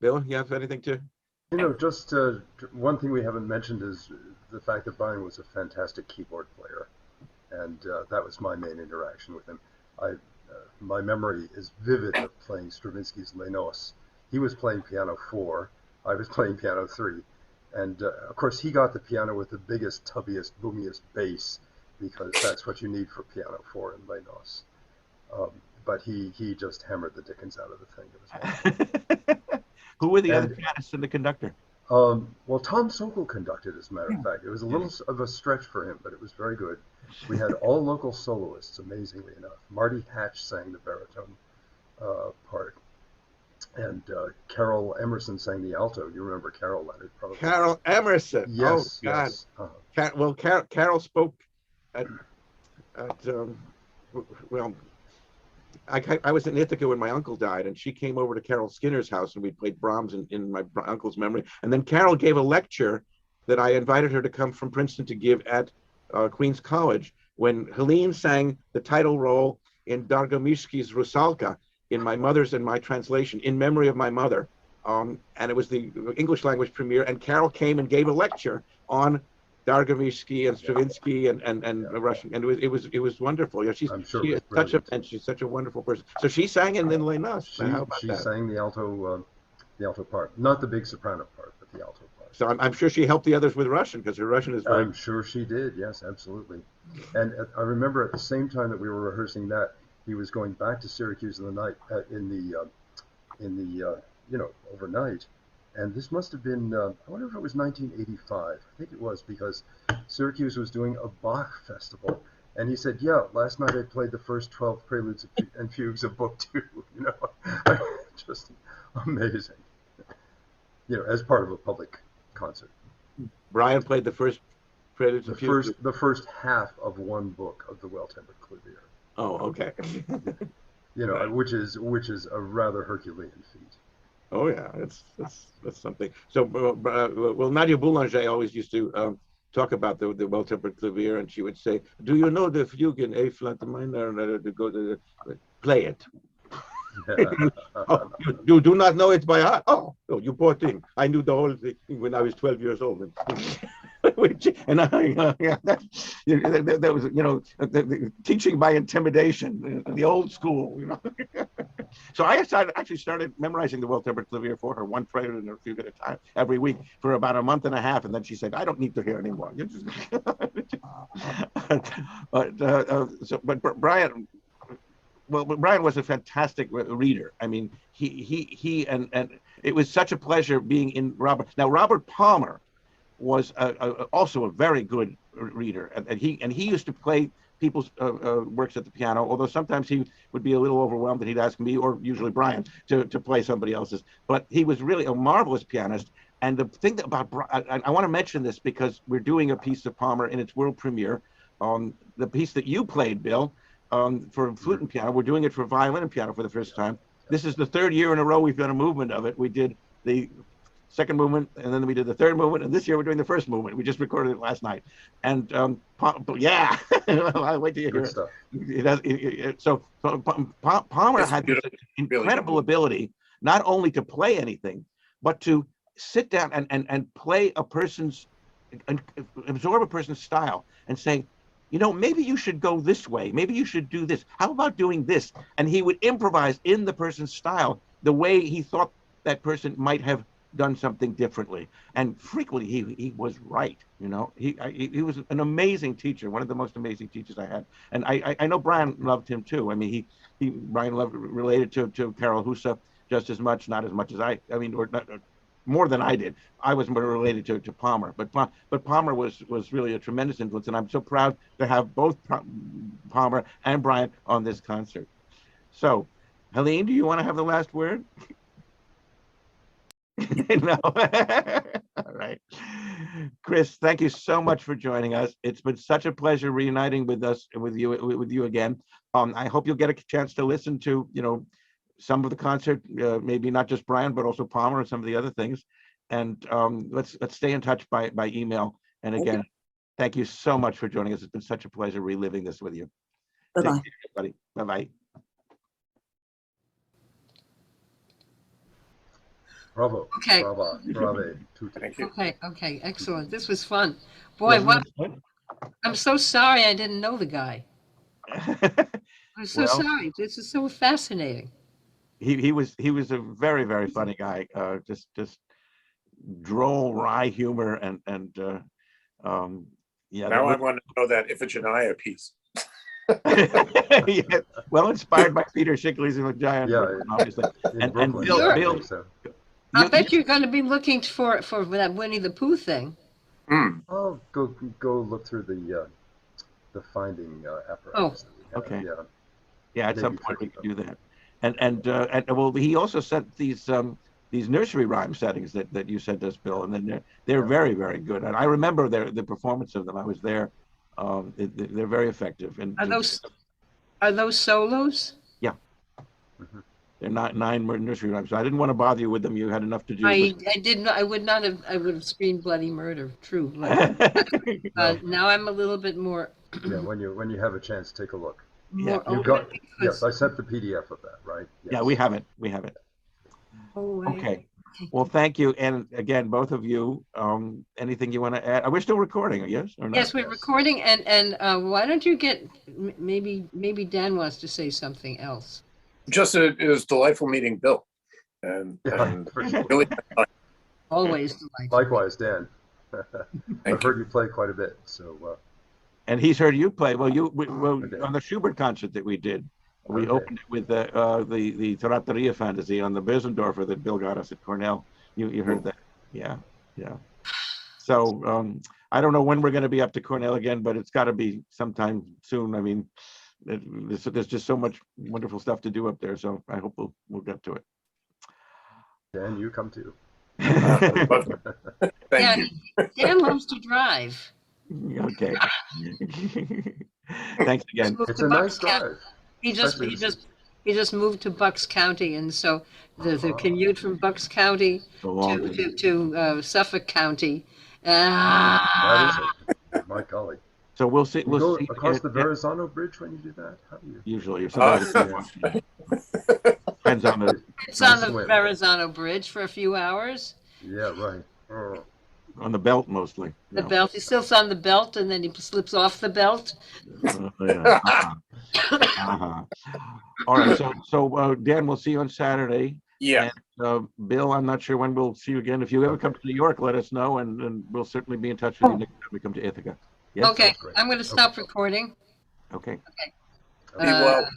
Bill, you have anything to? You know, just one thing we haven't mentioned is the fact that Brian was a fantastic keyboard player, and that was my main interaction with him. My memory is vivid of playing Stravinsky's Les Noces. He was playing piano 4, I was playing piano 3, and of course he got the piano with the biggest, tubbiest, boomiest bass, because that's what you need for piano 4 in Les Noces. But he just hammered the dickens out of the thing. It was wonderful. Who were the other And pianists and the conductor? well, Tom Sokol conducted, as a matter of fact. It was a little of a stretch for him, but it was very good. We had all local soloists, amazingly enough. Marty Hatch sang the baritone part, and Carol Emerson sang the alto. You remember Carol, Leonard, probably. Carol Emerson. Yes, Oh God. yes. Well, Carol spoke at well, I was in Ithaca when my uncle died, and she came over to Carol Skinner's house, and we played Brahms in my uncle's memory. And then Carol gave a lecture that I invited her to come from Princeton to give at Queens College, when Helene sang the title role in Dargomishsky's Rusalka in my mother's and my translation, in memory of my mother. And it was the English language premiere, and Carol came and gave a lecture on Dargomishsky and Stravinsky and Russian, and it was wonderful. Yeah, I'm sure she it is was brilliant. she's such a wonderful person. So she sang in Les Noces. How about She that? sang the alto part, not the big soprano part, but the alto part. So I'm sure she helped the others with Russian, because her Russian is very. I'm sure she did. Yes, absolutely. And I remember at the same time that we were rehearsing that, he was going back to Syracuse in the night, overnight. And this must have been, I wonder if it was 1985. I think it was, because Syracuse was doing a Bach festival. And he said, yeah, last night I played the first 12 preludes and fugues of Book 2. You know, just amazing. You know, as part of a public concert. Brian played the first preludes and fugues. The first half of one book of the Well-Tempered Clavier. Oh, okay. You know, Right. which is a rather Herculean feat. Oh yeah, that's something. So, well, Nadia Boulanger always used to talk about the well-tempered clavier, and she would say, "Do you know the fugue in A flat minor? Play it." Oh, you do not know it by heart? Oh, you poor thing! I knew the whole thing when I was 12 years old. And that was, the teaching by intimidation, the old school, So I actually started memorizing the well-tempered clavier for her, one prelude and a fugue at a time, every week for about a month and a half, and then she said, "I don't need to hear anymore." But Brian. Well, Brian was a fantastic reader. I mean, he and it was such a pleasure being in Robert. Now, Robert Palmer was also a very good reader, and he used to play people's works at the piano. Although sometimes he would be a little overwhelmed, and he'd ask me, or usually Brian, to play somebody else's. But he was really a marvelous pianist. And the thing about I want to mention this because we're doing a piece of Palmer in its world premiere. The piece that you played, Bill. For flute and piano. We're doing it for violin and piano for the first time. This is the third year in a row we've done a movement of it. We did the second movement, and then we did the third movement, and this year we're doing the first movement. We just recorded it last night. And yeah, I'll wait till you hear it. So Palmer had this incredible ability not only to play anything, but to sit down and play a person's, and absorb a person's style and say, maybe you should go this way. Maybe you should do this. How about doing this? And he would improvise in the person's style the way he thought that person might have done something differently. And frequently he was right. He was an amazing teacher, one of the most amazing teachers I had. And I know Brian loved him too. I mean, Brian related to Carol Husa just as much, not as much as or not, more than I did. I was more related to Palmer, but Palmer was really a tremendous influence, and I'm so proud to have both Palmer and Brian on this concert. So, Helene, do you want to have the last word? No. All right. Chris, thank you so much for joining us. It's been such a pleasure reuniting with you again. I hope you'll get a chance to listen to some of the concert, maybe not just Brian, but also Palmer and some of the other things. And let's stay in touch by email. And again, thank you so much for joining us. It's been such a pleasure reliving this with you. Bye-bye. Take care, everybody. Bye-bye. Bravo. Okay. Brava. Brave. Tutti. Thank you. Okay, excellent. This was fun. Yeah, Boy, what, I'm so sorry I didn't know the guy. I'm so Well, sorry. This is so fascinating. he was a very, very funny guy. Just droll, wry humor, and yeah. Now I want to know that Iphigenia piece. Yeah, well inspired by Peter Shickley's Giant, Yeah, obviously. In And Brooklyn, Bill, I Bill, think so. I you- bet you're going to be looking for that Winnie the Pooh thing. I'll go look through the finding apparatus that we have. okay. Yeah. Yeah, at some Maybe point we tricky, could do that. And well, he also sent these nursery rhyme settings that you sent us, Bill, and then they're very, very good. And I remember the performance of them. I was there. They're very effective. And Are those solos? yeah, Mhm. they're not 9 nursery rhymes. So I didn't want to bother you with them. You had enough to do. I did not. I would not have. I would have screamed bloody murder. True. But- Now I'm a little bit more. Yeah, when you have a chance, take a look. More You open got because- yes, I sent the PDF of that, right? Yes. Yeah, we have it. We have it. Oh, Okay. Well, thank you. And again, both of you, anything you want to add? We're still recording, yes or not? Yes, we're recording, and why don't you get maybe Dan wants to say something else. Just it was delightful meeting Bill, and Yeah, for sure. really, Always delightful. Likewise, Dan. I've thank heard you play quite a bit, so And he's heard you play. Well, Okay. on the Schubert concert that we did, we Okay. opened it with the Trattoria Fantasy on the Bösendorfer that Bill got us at Cornell. You heard that? Yeah. So I don't know when we're going to be up to Cornell again, but it's got to be sometime soon. I mean, there's just so much wonderful stuff to do up there. So I hope we'll get to it. Dan, you come too. thank you. Dan loves to drive. Okay. Thanks again. Moved It's to a nice Bucks County. drive. He just moved to Bucks County, and so the commute from Bucks County So long. to Suffolk County. That is it. My golly. So we'll see. You We'll go see. across the Verrazano Bridge when you do that? How do you? Usually, or sometimes depends on the It's on the Swim. Verrazano Bridge for a few hours. Yeah, right. Oh. belt mostly. The No. belt. He sits on the belt, and then he slips off the belt. Yeah. Uh-huh. All right. So Dan, we'll see you on Saturday. Yeah, Bill, I'm not sure when we'll see you again. If you ever come to New York, let us know, and we'll certainly be in touch with you next time we come to Ithaca. Yes? Okay, great. I'm going to stop recording. Okay. be well.